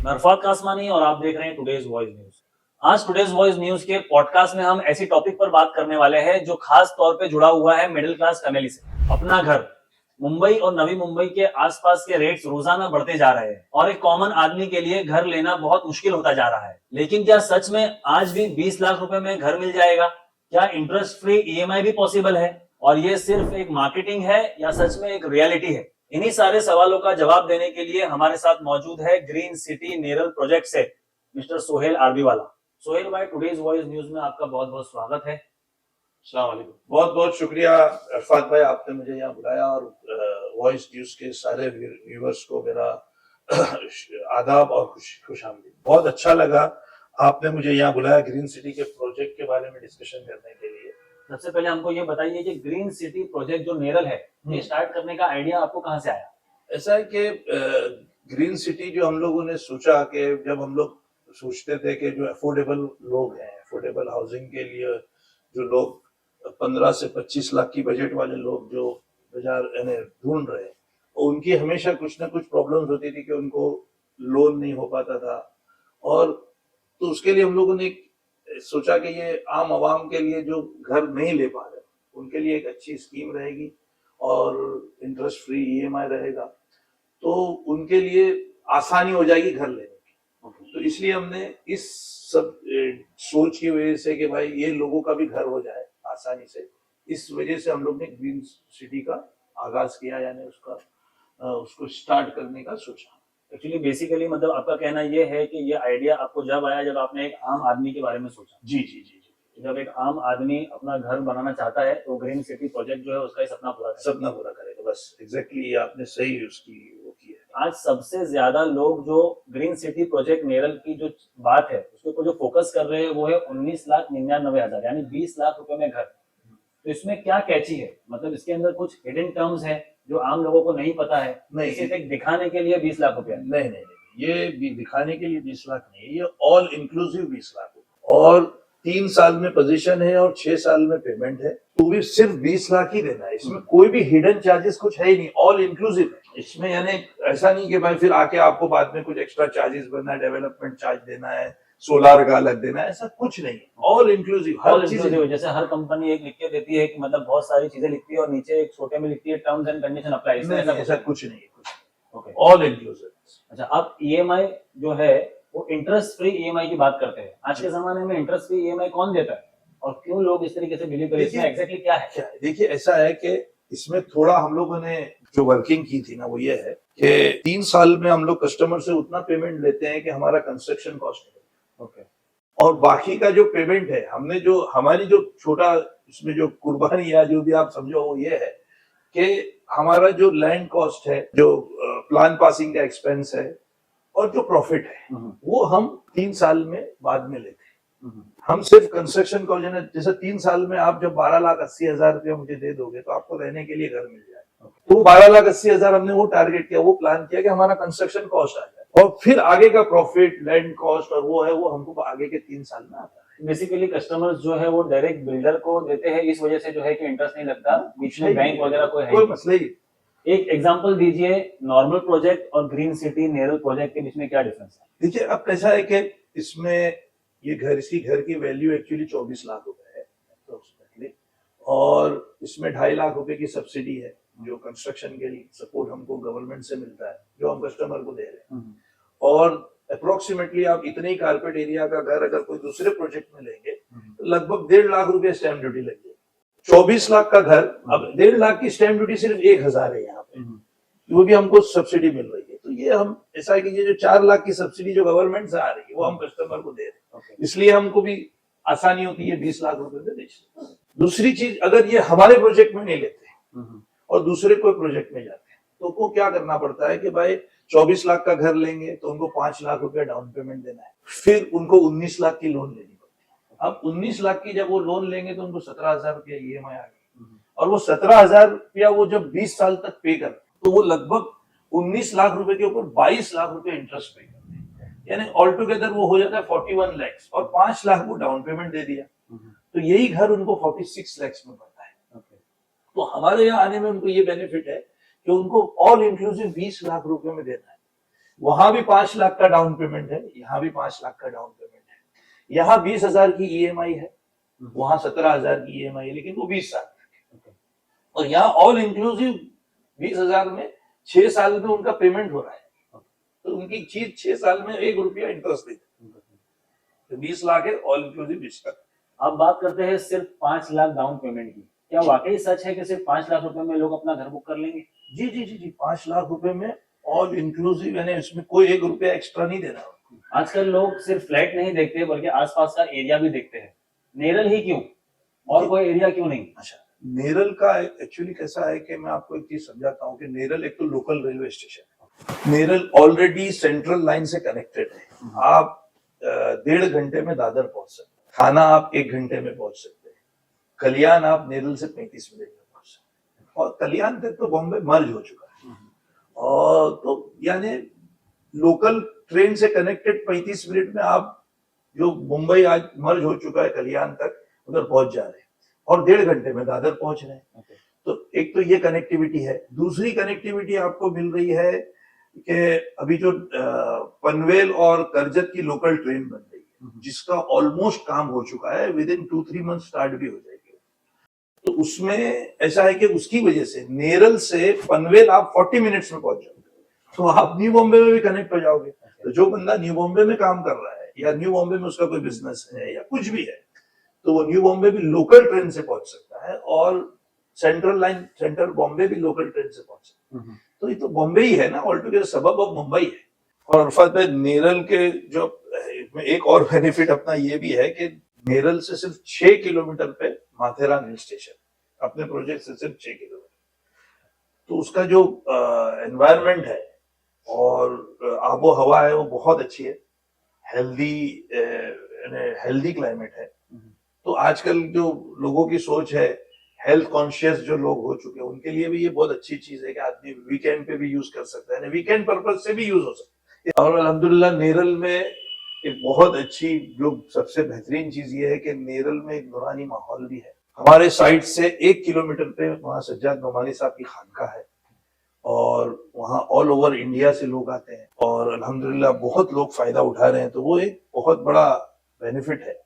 मैं अरफात कासमानी और आप देख रहे हैं टुडेज वॉइस न्यूज। आज टुडेज वॉइस न्यूज के पॉडकास्ट में हम ऐसी टॉपिक पर बात करने वाले हैं जो खास तौर पे जुड़ा हुआ है मिडिल क्लास फैमिली से। अपना घर। मुंबई और नवी मुंबई के आसपास के रेट्स रोजाना बढ़ते जा रहे हैं और एक कॉमन आदमी के लिए घर लेना बहुत मुश्किल होता जा रहा है। लेकिन क्या सच में आज भी 20 लाख रुपए में घर मिल जाएगा? क्या इंटरेस्ट फ्री ईएमआई भी पॉसिबल है? और ये सिर्फ एक मार्केटिंग है या सच में एक रियलिटी है? इन्हीं सारे सवालों का जवाब देने के लिए हमारे साथ मौजूद है ग्रीन सिटी नेरल प्रोजेक्ट से मिस्टर सोहेल आरबीवाला। सोहेल भाई, टुडेज वॉइस न्यूज में आपका बहुत बहुत स्वागत है। अस्सलाम वालेकुम। बहुत बहुत शुक्रिया अरफात भाई, आपने मुझे यहाँ बुलाया और वॉइस न्यूज के सारे व्यूअर्स को मेरा आदाब और खुशामदीद। बहुत अच्छा लगा आपने मुझे यहाँ बुलाया ग्रीन सिटी के प्रोजेक्ट के बारे में डिस्कशन करने के लिए। सबसे पहले हमको ये बताइए कि ग्रीन सिटी प्रोजेक्ट जो नेरल है, ये स्टार्ट करने का आइडिया आपको कहाँ से आया? ऐसा है कि ग्रीन सिटी जो हम लोगों ने सोचा कि जब हम लोग सोचते थे कि जो अफोर्डेबल लोग हैं, अफोर्डेबल हाउसिंग के लिए जो लोग 15 से 25 लाख की बजट वाले लोग जो बाजार ढूंढ रहे हैं, उनकी हमेशा कुछ ना कुछ प्रॉब्लम्स होती थी कि उनको लोन नहीं हो पाता था। और तो उसके लिए हम लोगों ने सोचा कि ये आम आवाम के लिए जो घर नहीं ले पा रहे उनके लिए एक अच्छी स्कीम रहेगी और इंटरेस्ट फ्री ईएमआई रहेगा, तो उनके लिए आसानी हो जाएगी घर लेने की। तो इसलिए हमने इस सब सोच की वजह से कि भाई ये लोगों का भी घर हो जाए आसानी से, इस वजह से हम लोग ने ग्रीन सिटी का आगाज किया, यानी उसको स्टार्ट करने का सोचा। एक्चुअली बेसिकली मतलब आपका कहना ये है कि ये आइडिया आपको जब आया जब आपने एक आम आदमी के बारे में सोचा। जी जी जी जी। जब एक आम आदमी अपना घर बनाना चाहता है तो ग्रीन सिटी प्रोजेक्ट जो है उसका सपना पूरा करेगा। बस एग्जैक्टली आपने सही उसकी वो की है। आज सबसे ज्यादा लोग जो ग्रीन सिटी प्रोजेक्ट नेरल की जो बात है उसके ऊपर जो फोकस कर रहे हैं वो है 19,99,000 यानी 20 लाख रुपए में घर। तो इसमें क्या कैची है? मतलब इसके अंदर कुछ हिडन टर्म्स है जो आम लोगों को नहीं पता है? नहीं, सिर्फ एक दिखाने के लिए 20 लाख रुपया? नहीं, ये भी दिखाने के लिए 20 लाख नहीं है, ये ऑल इंक्लूसिव 20 लाख और 3 साल में पोजीशन है और 6 साल में पेमेंट है, तो भी सिर्फ 20 लाख ही देना है। इसमें कोई भी हिडन चार्जेस कुछ है ही नहीं, ऑल इंक्लूसिव है। इसमें यानी ऐसा नहीं कि भाई फिर आके आपको बाद में कुछ एक्स्ट्रा चार्जेस भरना है, डेवलपमेंट चार्ज देना है, सोलार का अलग देना है, ऐसा कुछ नहीं है। ऑल इंक्लूसिव हर चीज। जैसे हर कंपनी एक लिख के देती है कि मतलब बहुत सारी चीजें लिखती है और नीचे एक छोटे में लिखती है टर्म्स एंड कंडीशन अप्लाई। ऐसा कुछ नहीं है, ऑल इंक्लूसिव। अच्छा, अब ईएमआई जो है वो इंटरेस्ट फ्री ईएमआई की बात करते हैं। आज के जमाने में इंटरेस्ट फ्री ईएमआई कौन देता है और क्यों लोग इस तरीके से बिलीव करते हैं? इसमें एग्जैक्टली क्या है? देखिए, ऐसा है कि इसमें थोड़ा हम लोगों ने जो वर्किंग की थी ना, वो ये है कि 3 साल में हम लोग कस्टमर से उतना पेमेंट लेते हैं कि हमारा कंस्ट्रक्शन कॉस्ट है। ओके। और बाकी का जो पेमेंट है, हमने जो हमारी जो छोटा इसमें जो कुर्बानी या जो भी आप समझो, वो ये है कि हमारा जो लैंड कॉस्ट है, जो प्लान पासिंग का एक्सपेंस है और जो प्रॉफिट है, वो हम 3 साल में बाद में लेते हैं। हम सिर्फ कंस्ट्रक्शन कॉस्ट, जैसे 3 साल में आप जब 12,80,000 रुपया मुझे दे दोगे तो आपको रहने के लिए घर मिल जाए। तो 12,80,000 हमने वो टारगेट किया, वो प्लान किया कि हमारा कंस्ट्रक्शन कॉस्ट आ जाए और फिर आगे का प्रॉफिट, लैंड कॉस्ट और वो है, वो हमको आगे के 3 साल में आता है। बेसिकली कस्टमर्स जो है वो डायरेक्ट बिल्डर को देते हैं, इस वजह से जो है कि इंटरेस्ट नहीं लगता, बीच में बैंक वगैरह कोई मसला ही। एक एग्जांपल दीजिए नॉर्मल प्रोजेक्ट और ग्रीन सिटी नेरल प्रोजेक्ट के बीच में क्या डिफरेंस है? देखिए, अब कैसा है कि इसमें ये इसकी घर की वैल्यू एक्चुअली 24 लाख रुपए है अप्रोक्सीमेटली, और इसमें 2.5 लाख रुपए की सब्सिडी है जो कंस्ट्रक्शन के लिए सपोर्ट हमको गवर्नमेंट से मिलता है, जो हम कस्टमर को दे रहे हैं। और अप्रोक्सीमेटली आप इतने ही कारपेट एरिया का घर अगर कोई दूसरे प्रोजेक्ट में लेंगे तो लगभग 1.5 लाख रुपए स्टैम्प ड्यूटी लगेगी। 24 लाख का घर, अब 1.5 लाख की स्टैम्प ड्यूटी सिर्फ 1,000 है यहाँ पे, वो भी हमको सब्सिडी मिल रही है। तो ये हम ऐसा है कि ये जो 4 लाख की सब्सिडी जो गवर्नमेंट से आ रही है वो हम कस्टमर को दे रहे हैं, इसलिए हमको भी आसानी होती है 20 लाख रुपए में बेचने। दूसरी चीज, अगर ये हमारे प्रोजेक्ट में नहीं लेते और दूसरे कोई प्रोजेक्ट में जाते हैं तो उनको क्या करना पड़ता है कि भाई 24 लाख का घर लेंगे तो उनको 5 लाख रुपया डाउन पेमेंट देना है, फिर उनको 19 लाख की लोन लेनी पड़ती है। अब 19 लाख की जब वो लोन लेंगे तो उनको 17,000 रुपया ईएमआई आ गई, और वो 17,000 रुपया वो जब 20 साल तक पे कर तो वो लगभग 19 लाख रुपए के ऊपर 22 लाख रुपए इंटरेस्ट पे करते हैं, यानी ऑल टुगेदर वो हो जाता है 41 लाख, और 5 लाख वो डाउन पेमेंट दे दिया, तो यही घर उनको 46 लाख में पड़ता है। तो हमारे यहाँ आने में उनको ये बेनिफिट है कि उनको ऑल इंक्लूसिव 20 लाख रुपए में देना है। वहां भी 5 लाख का डाउन पेमेंट है, यहाँ भी 5 लाख का डाउन पेमेंट है। यहाँ 20,000 की ईएमआई है, वहां 17,000 की ईएमआई है, लेकिन वो 20 साल। और यहाँ ऑल इंक्लूसिव 20,000 में 6 साल में उनका पेमेंट हो रहा है, तो उनकी चीज 6 साल में 1 रुपया इंटरेस्ट देते, तो 20 लाख है ऑल इंक्लूसिव 20 लाख। आप बात करते हैं सिर्फ 5 लाख डाउन पेमेंट की, क्या वाकई सच है कि सिर्फ 5 लाख रुपए में लोग अपना घर बुक कर लेंगे? जी जी जी जी, 5 लाख रुपए में ऑल इंक्लूसिव, यानी इसमें कोई 1 रुपया एक्स्ट्रा नहीं देना। आजकल लोग सिर्फ फ्लैट नहीं देखते बल्कि आसपास का एरिया भी देखते हैं। नेरल ही क्यों, और कोई एरिया क्यों नहीं? अच्छा, नेरल का एक्चुअली कैसा है कि मैं आपको एक चीज समझाता हूँ कि नेरल एक तो लोकल रेलवे स्टेशन है, नेरल ऑलरेडी सेंट्रल लाइन से कनेक्टेड है। आप 1.5 घंटे में दादर पहुंच सकते हैं, थाना आप 1 घंटे में पहुंच सकते हैं, कल्याण आप नेरल से 35 मिनट में पहुंच सकते हैं, और कल्याण तक तो बॉम्बे मर्ज हो चुका है। और तो यानी लोकल ट्रेन से कनेक्टेड 35 मिनट में आप, जो मुंबई आज मर्ज हो चुका है कल्याण तक, उधर पहुंच जा रहे हैं, और 1.5 घंटे में दादर पहुंच रहे हैं। तो एक तो ये कनेक्टिविटी है। दूसरी कनेक्टिविटी आपको मिल रही है कि अभी जो पनवेल और करजत की लोकल ट्रेन बन रही है, जिसका ऑलमोस्ट काम हो चुका है, विद इन 2-3 मंथ स्टार्ट भी हो जाएगी। तो उसमें ऐसा है कि उसकी वजह से नेरल से पनवेल आप 40 मिनट्स में पहुंच जाओगे, तो आप न्यू बॉम्बे में भी कनेक्ट हो जाओगे। तो जो बंदा न्यू बॉम्बे में काम कर रहा है, या न्यू बॉम्बे में उसका कोई बिजनेस है या कुछ भी है, तो वो न्यू बॉम्बे भी लोकल ट्रेन से पहुंच सकता है, और सेंट्रल लाइन, सेंट्रल बॉम्बे भी लोकल ट्रेन से पहुंच सकता है। तो ये तो बॉम्बे ही है ना, ऑल टुगेदर सबब ऑफ मुंबई है। और अरफात भाई, नेरल के जो एक और बेनिफिट अपना ये भी है कि नेरल से सिर्फ 6 किलोमीटर पे माथेरान हिल स्टेशन, अपने प्रोजेक्ट से सिर्फ 6 किलोमीटर, तो उसका जो एनवायरनमेंट है और आबो हवा है वो बहुत अच्छी है, हेल्दी क्लाइमेट है। तो आजकल जो लोगों की सोच है, हेल्थ कॉन्शियस जो लोग हो चुके हैं, उनके लिए भी ये बहुत अच्छी चीज है कि आदमी वीकेंड पे भी यूज कर सकता है, वीकेंड पर्पज से भी यूज हो सकता है। और अल्हम्दुलिल्लाह नेरल में एक बहुत अच्छी, जो सबसे बेहतरीन चीज ये है कि नेरल में एक नूरानी माहौल भी है। हमारे साइड से 1 किलोमीटर पे वहाँ सज्जाद नोमानी साहब की खानका है, और वहाँ ऑल ओवर इंडिया से लोग आते हैं, और अल्हम्दुलिल्लाह बहुत लोग फायदा उठा रहे हैं। तो वो एक बहुत बड़ा बेनिफिट है।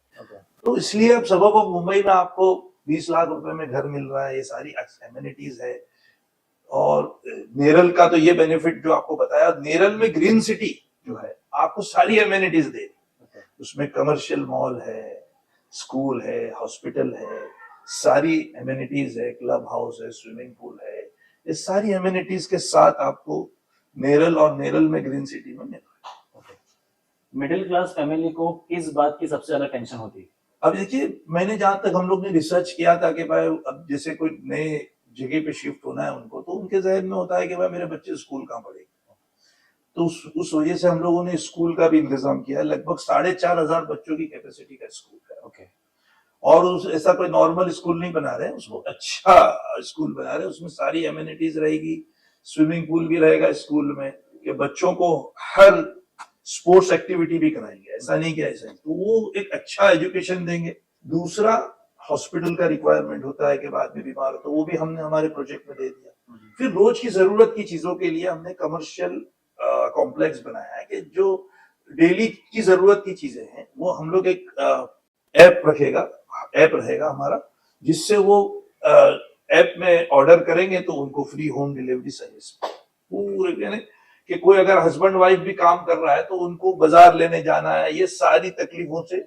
तो इसलिए अब सबब ऑफ मुंबई में आपको 20 लाख रुपए में घर मिल रहा है, ये सारी एमिनिटीज है। और नेरल का तो ये बेनिफिट जो आपको बताया, नेरल में ग्रीन सिटी जो है आपको सारी एमिनिटीज दे रही है। उसमें कमर्शियल मॉल है, स्कूल है, हॉस्पिटल है, सारी एमिनिटीज है, क्लब हाउस है, स्विमिंग पूल है, ये सारी एमिनिटीज के साथ आपको नेरल और नेरल में ग्रीन सिटी में मिल रहा है। मिडिल क्लास फैमिली को किस बात की सबसे ज्यादा टेंशन होती है? अब देखिए, मैंने जहां तक हम लोग ने रिसर्च किया था कि भाई अब जैसे कोई नए जगह पे शिफ्ट होना है उनको, तो उनके जहन में होता है कि भाई मेरे बच्चे स्कूल कहाँ पढ़ेंगे। तो उस वजह से हम लोगों ने स्कूल का भी इंतजाम किया। लगभग 4,500 बच्चों की कैपेसिटी का स्कूल है। ओके। और उस ऐसा कोई नॉर्मल स्कूल नहीं बना रहे हैं, उसको अच्छा स्कूल बना रहे हैं। उसमें सारी एमिनिटीज रहेगी, स्विमिंग पूल भी रहेगा स्कूल में, कि बच्चों को हर स्पोर्ट्स एक्टिविटी भी कराएंगे, ऐसा नहीं कि ऐसा ही। तो वो एक अच्छा एजुकेशन देंगे। दूसरा, हॉस्पिटल का रिक्वायरमेंट होता है कि बाद में बीमार हो, तो वो भी हमने हमारे प्रोजेक्ट में दे दिया। फिर रोज की जरूरत की चीजों के लिए हमने कमर्शियल कॉम्प्लेक्स बनाया है, कि जो डेली की जरूरत की चीजें हैं वो हम लोग एक ऐप रहेगा हमारा, जिससे वो ऐप में ऑर्डर करेंगे तो उनको फ्री होम डिलीवरी सर्विस पूरे, यानी कि कोई अगर हस्बैंड वाइफ भी काम कर रहा है तो उनको बाजार लेने जाना है, ये सारी तकलीफों से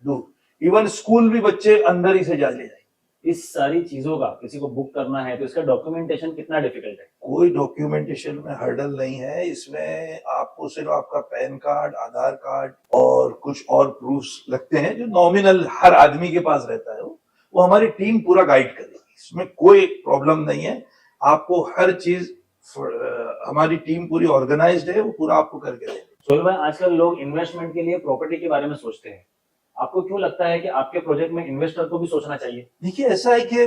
दूर। इवन स्कूल भी बच्चे अंदर ही से जा ले जाए। इस सारी चीजों का किसी को बुक करना है तो इसका डॉक्यूमेंटेशन कितना डिफिकल्ट है? कोई डॉक्यूमेंटेशन में हर्डल नहीं है। इसमें आपको सिर्फ आपका पैन कार्ड, आधार कार्ड और कुछ और प्रूफ्स लगते हैं, जो नॉमिनल हर आदमी के पास रहता है। वो हमारी टीम पूरा गाइड करेगी, इसमें कोई प्रॉब्लम नहीं है। आपको हर चीज, हमारी टीम पूरी ऑर्गेनाइज्ड है, वो पूरा आपको करके देगी। सोहेल भाई, आजकल लोग इन्वेस्टमेंट के लिए प्रॉपर्टी के बारे में सोचते हैं, आपको क्यों लगता है कि आपके प्रोजेक्ट में इन्वेस्टर को भी सोचना चाहिए? देखिए, ऐसा है कि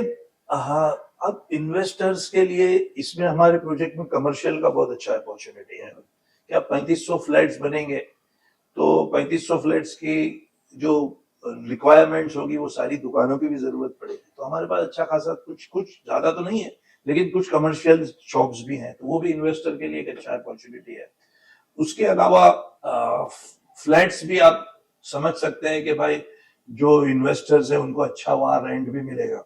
अब इन्वेस्टर्स के लिए इसमें हमारे प्रोजेक्ट में कमर्शियल का बहुत अच्छा अपॉर्चुनिटी है। क्या 3500 फ्लैट्स बनेंगे, तो 3500 फ्लैट्स की जो रिक्वायरमेंट्स होगी वो सारी दुकानों की भी जरूरत पड़ेगी। तो हमारे पास अच्छा खासा, कुछ ज्यादा तो नहीं है, लेकिन कुछ कमर्शियल शॉप्स भी हैं, तो वो भी इन्वेस्टर के लिए एक अच्छा अपॉर्चुनिटी है। उसके अलावा फ्लैट्स भी आप समझ सकते हैं कि भाई जो इन्वेस्टर्स है उनको अच्छा वहां रेंट भी मिलेगा।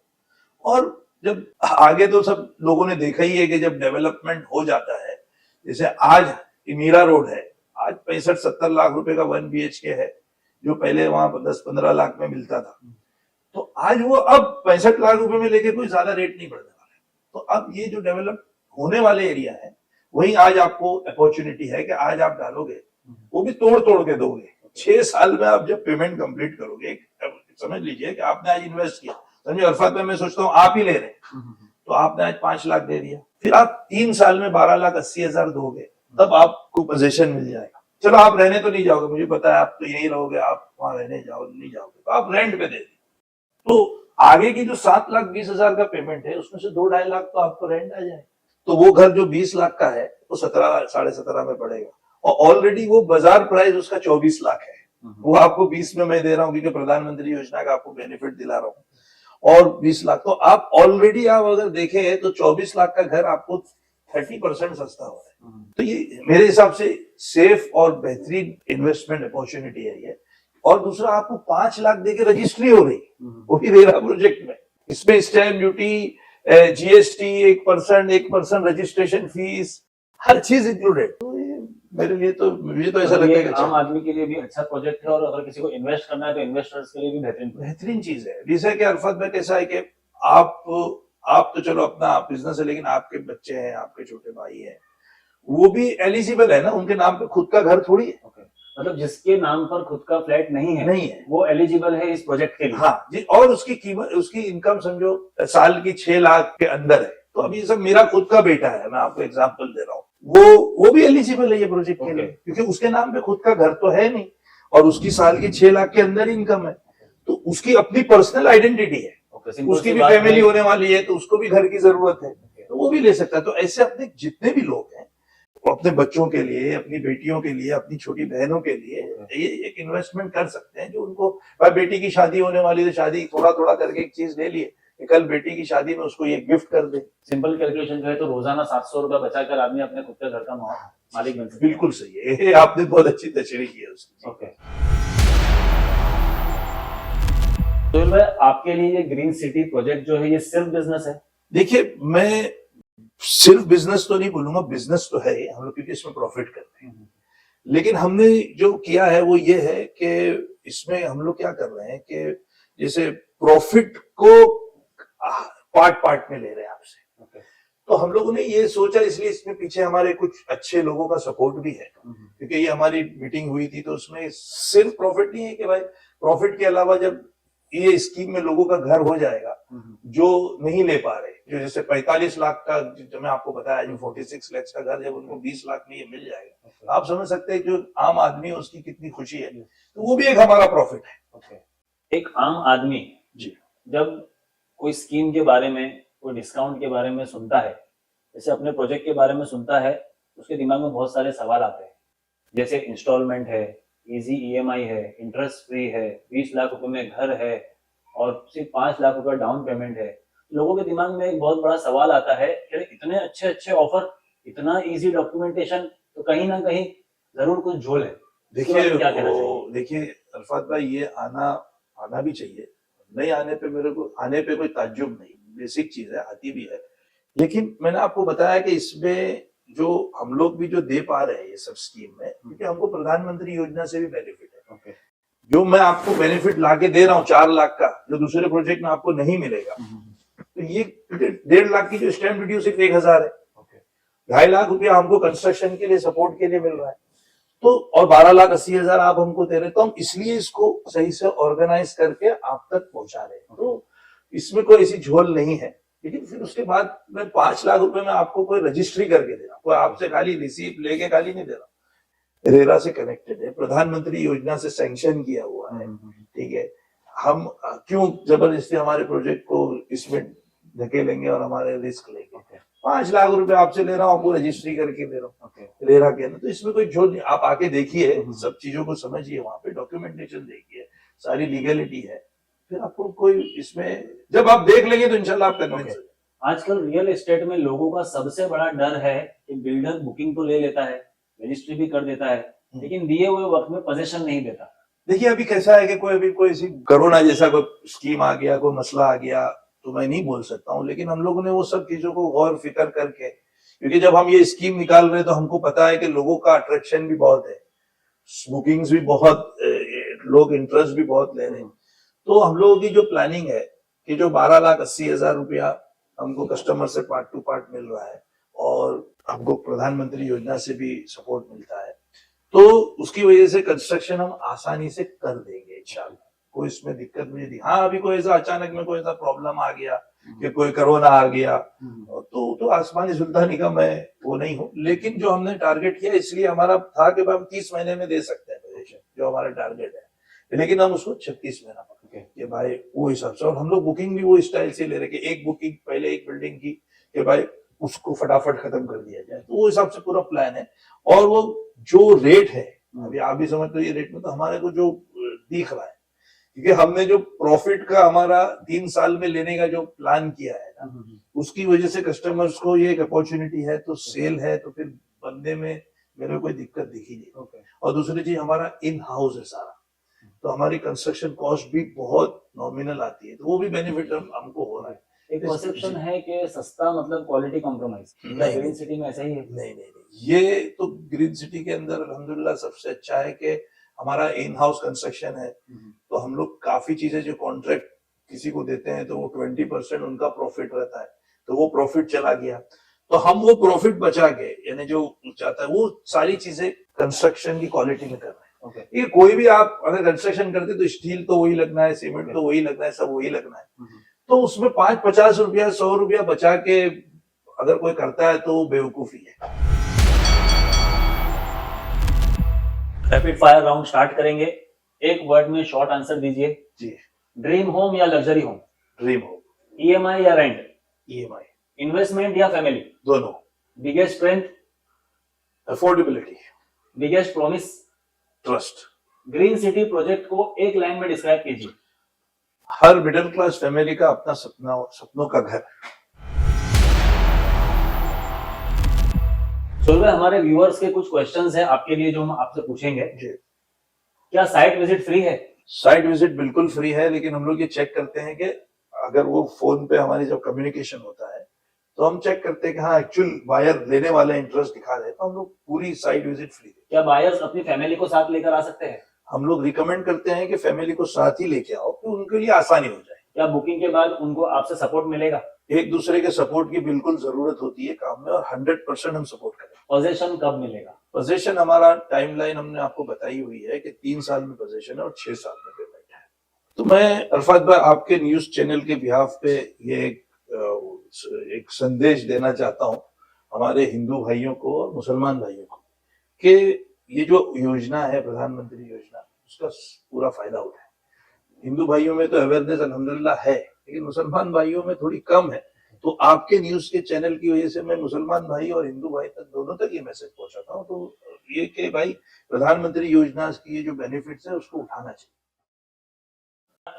और जब आगे तो सब लोगों ने देखा ही है कि जब डेवलपमेंट हो जाता है, जैसे आज मीरा रोड है, आज 65-70 लाख रुपए का 1 BHK है, जो पहले वहां 10-15 लाख में मिलता था। तो आज वो अब 65 लाख रुपए में लेके कोई ज्यादा रेट नहीं बढ़ने वाला है। तो अब ये जो डेवलप होने वाले एरिया है, वही आज आपको अपॉर्चुनिटी है कि आज आप डालोगे, वो भी तोड़ तोड़ के दोगे। 6 साल में आप जब पेमेंट कंप्लीट करोगे, समझ लीजिए कि आपने आज इन्वेस्ट किया, समझिए अरफात में मैं सोचता हूँ आप ही ले रहे हैं, तो आपने आज 5 लाख दे दिया, फिर आप 3 साल में 12,80,000 दोगे, तब आपको पोजीशन मिल जाएगा। चलो आप रहने तो नहीं जाओगे, मुझे पता है आप तो यहीं रहोगे, आप वहां रहने नहीं जाओगे, तो आप रेंट पे दे दें। तो आगे की जो 7,20,000 का पेमेंट है, उसमें से 2-2.5 लाख तो आपको रेंट आ जाए, तो वो घर जो 20 लाख का है वो 17-17.5 में पड़ेगा। और ऑलरेडी वो बाजार प्राइस उसका 24 लाख है, वो आपको 20 में मैं दे रहा हूँ क्योंकि प्रधानमंत्री योजना का आपको बेनिफिट दिला रहा हूँ। और 20 लाख तो आप ऑलरेडी आप अगर देखें तो 24 लाख का घर आपको 30% सस्ता हो रहा है। तो ये मेरे हिसाब से सेफ और बेहतरीन इन्वेस्टमेंट अपॉर्चुनिटी है ये। और दूसरा, आपको 5 लाख देके रजिस्ट्री हो रही, वो भी रेरा प्रोजेक्ट में। इसमें stamp duty, GST 1% registration fees, हर चीज इंक्लूडेड। तो ये मेरे लिए तो मुझे तो ऐसा लगता है कि आम आदमी के लिए भी अच्छा प्रोजेक्ट है, और अगर किसी को इन्वेस्ट करना है तो इन्वेस्टर्स के लिए भी बेहतरीन चीज है। जैसे कि अरफत में कैसा है कि आप तो चलो अपना बिजनेस है, लेकिन आपके बच्चे हैं, आपके छोटे भाई हैं, वो भी एलिजिबल है ना, उनके नाम पे खुद का घर थोड़ी है। मतलब जिसके नाम पर खुद का फ्लैट नहीं है वो एलिजिबल है इस प्रोजेक्ट के लिए। हाँ जी, और उसकी कीमत, उसकी इनकम समझो साल की 6 लाख के अंदर है। तो अभी सब मेरा खुद का बेटा है, मैं आपको एग्जांपल दे रहा हूँ, वो भी एलिजिबल है ये प्रोजेक्ट के लिए, क्योंकि उसके नाम पे खुद का घर तो है नहीं, और उसकी साल की 6 लाख के अंदर इनकम है, तो उसकी अपनी पर्सनल आइडेंटिटी है, उसकी भी फैमिली होने वाली है, तो उसको भी घर की जरूरत है, तो वो भी ले सकता है। तो ऐसे अपने जितने भी लोग हैं, अपने बच्चों के लिए, अपनी बेटियों के लिए, अपनी छोटी बहनों के लिए ये एक इन्वेस्टमेंट कर सकते हैं, जो उनको, भाई बेटी की शादी होने वाली है, शादी थोड़ा थोड़ा करके एक चीज ले लिए, कल बेटी की शादी में उसको ये गिफ्ट कर दे। सिंपल कैलकुलेशन करें तो रोजाना 700 रुपया बचाकर आदमी अपने खुद के घर का मालिक बन सकता है। बिल्कुल सही है, ये आपने बहुत अच्छी तशरीह की है उसकी। ओके, तो भाई आपके लिए ये ग्रीन सिटी प्रोजेक्ट जो है ये सिर्फ बिजनेस है? देखिए, मैं सिर्फ बिजनेस तो नहीं बोलूंगा, बिजनेस तो है हम लोग, क्योंकि इसमें प्रॉफिट करते हैं, लेकिन हमने जो किया है वो ये है कि इसमें हम लोग क्या कर रहे हैं कि जैसे प्रॉफिट को पार्ट में ले रहे हैं आपसे। तो हम लोगों ने ये सोचा, इसलिए इसमें पीछे हमारे कुछ अच्छे लोगों का सपोर्ट भी है, क्योंकि ये हमारी मीटिंग हुई थी, तो उसमें सिर्फ प्रॉफिट नहीं है कि भाई प्रॉफिट के अलावा जब ये स्कीम में लोगों का घर हो जाएगा जो नहीं ले पा रहे, जो जैसे 45 लाख का जो मैं आपको बताया, जो 46 लाख का घर जब उनको 20 लाख में ये मिल जाएगा, आप समझ सकते हैं जो आम आदमी है उसकी कितनी खुशी है। तो वो भी एक हमारा प्रॉफिट है। एक आम आदमी जी जब कोई स्कीम के बारे में, कोई डिस्काउंट के बारे में सुनता है, जैसे अपने प्रोजेक्ट के बारे में सुनता है, उसके दिमाग में बहुत सारे सवाल आते हैं, जैसे इंस्टॉलमेंट है, इजी EMI है, इंटरेस्ट फ्री है, 20 लाख रुपए में घर है, और सिर्फ 5 लाख रुपए डाउन पेमेंट है। लोगों के दिमाग में एक बहुत बड़ा सवाल आता है कि इतने अच्छे अच्छे ऑफर, इतना इजी डॉक्यूमेंटेशन, तो कहीं ना कहीं जरूर कुछ झोल है। देखिए देखिए अरफात भाई, ये आना भी चाहिए, नहीं आने पे मेरे को आने पे कोई ताज्जुब नहीं, बेसिक चीज है, आती भी है। लेकिन मैंने आपको बताया कि इसमें जो हम लोग भी जो दे पा रहे हैं ये सब स्कीम में, क्योंकि हमको प्रधानमंत्री योजना से भी बेनिफिट है। जो मैं आपको बेनिफिट लाके दे रहा हूँ 4 लाख का, जो दूसरे प्रोजेक्ट में आपको नहीं मिलेगा, तो ये 1.5 लाख की जो स्टैम्प ड्यूटी सिर्फ 1,000 है। 2.5 लाख रुपया हमको कंस्ट्रक्शन के लिए, सपोर्ट के लिए मिल रहा है, तो और 12,80,000 आप हमको दे रहे, तो हम इसलिए इसको सही से ऑर्गेनाइज करके आप तक पहुंचा रहे हैं। तो इसमें कोई ऐसी झोल नहीं है। लेकिन फिर उसके बाद मैं 5 लाख रुपए में आपको कोई रजिस्ट्री करके दे रहा हूँ, कोई आपसे खाली रिसीप्ट लेके खाली नहीं दे रहा। रेरा से कनेक्टेड है, प्रधानमंत्री योजना से सैंक्शन किया हुआ है, ठीक है। हम क्यों जबरदस्ती हमारे प्रोजेक्ट को इसमें धकेलेंगे और हमारे रिस्क लेंगे। 5 लाख रुपए आपसे ले रहा हूँ, आपको रजिस्ट्री करके दे रहा हूँ रेरा के अंदर, तो इसमें कोई झोल नहीं। आप आके देखिए, सब चीजों को समझिए, वहां पे डॉक्यूमेंटेशन देखिए, सारी लीगलिटी है, फिर आपको कोई इसमें जब आप देख लेंगे तो इंशाल्लाह आप कन्विंस हो जाएंगे। आजकल रियल एस्टेट में लोगों का सबसे बड़ा डर है कि बिल्डर बुकिंग तो ले लेता है, रजिस्ट्री भी कर देता है, लेकिन दिए हुए वक्त में पोजीशन नहीं देता। देखिए अभी कैसा है कि कोई ऐसी कोरोना जैसा कोई स्कीम आ गया, कोई मसला आ गया, तो मैं नहीं बोल सकता हूँ, लेकिन हम लोगों ने वो सब चीजों को गौर फिक्र करके, क्योंकि जब हम ये स्कीम निकाल रहे हैं तो हमको पता है कि लोगों का अट्रैक्शन भी बहुत है, बुकिंग्स भी बहुत, लोग इंटरेस्ट भी बहुत ले रहे हैं। तो हम लोगों की जो प्लानिंग है कि जो 12,80,000 रुपया हमको कस्टमर से पार्ट टू पार्ट मिल रहा है और हमको प्रधानमंत्री योजना से भी सपोर्ट मिलता है, तो उसकी वजह से कंस्ट्रक्शन हम आसानी से कर देंगे इंशाल्लाह। कोई इसमें दिक्कत मुझे नहीं। हाँ, अभी कोई ऐसा अचानक में कोई ऐसा प्रॉब्लम आ गया कि कोई कोरोना आ गया, तो आसमानी सुल्तानी का मैं वो नहीं हूँ, लेकिन जो हमने टारगेट किया इसलिए हमारा था कि हम 30 महीने में दे सकते हैं पोजीशन, जो हमारा टारगेट है, लेकिन हम उसको 36 महीना पकड़े कि भाई वो हिसाब से। और हम लोग बुकिंग भी वो स्टाइल से ले रहे कि एक बुकिंग पहले एक बिल्डिंग की कि भाई उसको फटाफट खत्म कर दिया जाए, तो वो हिसाब से पूरा प्लान है। और वो जो रेट है, अभी आप भी समझते हो ये रेट में, तो हमारे को जो दिख रहा है, क्योंकि हमने जो प्रॉफिट का हमारा 3 साल में लेने का जो प्लान किया है ना, उसकी वजह से कस्टमर्स को ये एक अपॉर्चुनिटी है, तो सेल है, तो फिर बंदे में मेरे को कोई दिक्कत दिखी नहीं। और दूसरी चीज हमारा इन हाउस है सारा, तो हमारी कंस्ट्रक्शन कॉस्ट भी बहुत नॉमिनल आती है, तो वो भी बेनिफिट हमको हो रहा है। एक परसेप्शन है कि सस्ता मतलब क्वालिटी कॉम्प्रोमाइज, नहीं, ग्रीन सिटी में ऐसा ही है? नहीं, ये तो ग्रीन सिटी के अंदर अल्हम्दुलिल्लाह सबसे अच्छा है कि हमारा इन हाउस कंस्ट्रक्शन है, तो हम लोग काफी चीजें जो कॉन्ट्रैक्ट किसी को देते हैं तो वो 20% उनका प्रॉफिट रहता है, तो वो प्रॉफिट चला गया, तो हम वो प्रॉफिट बचा के, यानी जो चाहता है वो सारी चीजें कंस्ट्रक्शन की क्वालिटी में कर रहे हैं। ये कोई भी आप अगर कंस्ट्रक्शन करते तो स्टील तो वही लगना है, सीमेंट तो वही लगना है, सब वही लगना है, तो उसमें 5-50 रुपया 100 रुपया बचा के अगर कोई करता है तो बेवकूफी है। रैपिड फायर राउंड स्टार्ट करेंगे, एक वर्ड में शॉर्ट आंसर दीजिए। जी। ड्रीम होम या luxury home? Dream home. EMI या रेंट? ईएमआई। इन्वेस्टमेंट या फैमिली? दोनों। Biggest strength? Affordability. Biggest promise? Trust. Green city project को एक लाइन में डिस्क्राइब कीजिए। हर मिडिल क्लास फैमिली का अपना सपनों का घर। सोहेल भाई, हमारे व्यूअर्स के कुछ क्वेश्चंस हैं आपके लिए जो हम आपसे पूछेंगे। जी। क्या साइट विजिट फ्री है? साइट विजिट बिल्कुल फ्री है, लेकिन हम लोग ये चेक करते हैं कि अगर वो फोन पे हमारी जब कम्युनिकेशन होता है तो हम चेक करते हैं कि हाँ एक्चुअल बायर लेने वाले इंटरेस्ट दिखा रहे हैं, तो हम लोग पूरी साइट विजिट फ्री है। क्या बायर्स अपनी फैमिली को साथ लेकर आ सकते हैं? हम लोग रिकमेंड करते हैं कि फैमिली को साथ ही लेके आओ, कि उनके लिए आसानी हो जाए। क्या बुकिंग के बाद उनको आपसे सपोर्ट मिलेगा? एक दूसरे के सपोर्ट की बिल्कुल जरूरत होती है काम में, और 100% हम सपोर्ट करें। पोजीशन कब मिलेगा? पोजीशन हमारा टाइमलाइन हमने आपको बताई हुई है कि 3 साल में पोजीशन है और 6 साल में पेमेंट है। तो मैं अरफात भाई आपके न्यूज चैनल के बिहाफ पे ये एक संदेश देना चाहता हूँ हमारे हिंदू भाइयों को और मुसलमान भाइयों को, कि ये जो योजना है प्रधानमंत्री योजना, उसका पूरा फायदा उठाए। हिंदू भाइयों में तो अवेयरनेस अल्हम्दुलिल्लाह है, लेकिन मुसलमान भाइयों में थोड़ी कम है, तो आपके न्यूज के चैनल की वजह से मैं मुसलमान भाई और हिंदू भाई तक दोनों तक ये मैसेज पहुंचाता हूँ, तो ये कि भाई प्रधानमंत्री योजना की ये जो बेनिफिट्स है उसको उठाना चाहिए।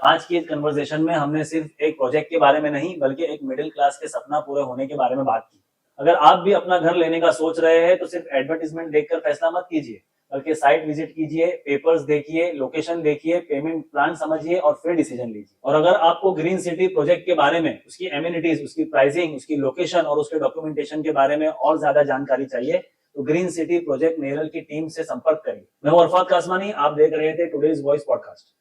आज की इस कन्वर्सेशन में हमने सिर्फ एक प्रोजेक्ट के बारे में नहीं, बल्कि एक मिडिल क्लास के सपना पूरे होने के बारे में बात की। अगर आप भी अपना घर लेने का सोच रहे हैं तो सिर्फ एडवर्टीजमेंट देखकर फैसला मत कीजिए, बल्कि साइट विजिट कीजिए, पेपर्स देखिए, लोकेशन देखिए, पेमेंट प्लान समझिए और फिर डिसीजन लीजिए। और अगर आपको ग्रीन सिटी प्रोजेक्ट के बारे में, उसकी एमिनिटीज, उसकी प्राइसिंग, उसकी लोकेशन और उसके डॉक्यूमेंटेशन के बारे में और ज्यादा जानकारी चाहिए तो ग्रीन सिटी प्रोजेक्ट नेरल की टीम से संपर्क करिए। मैं हूं अरफात कासमानी, आप देख रहे थे टुडेज वॉइस पॉडकास्ट।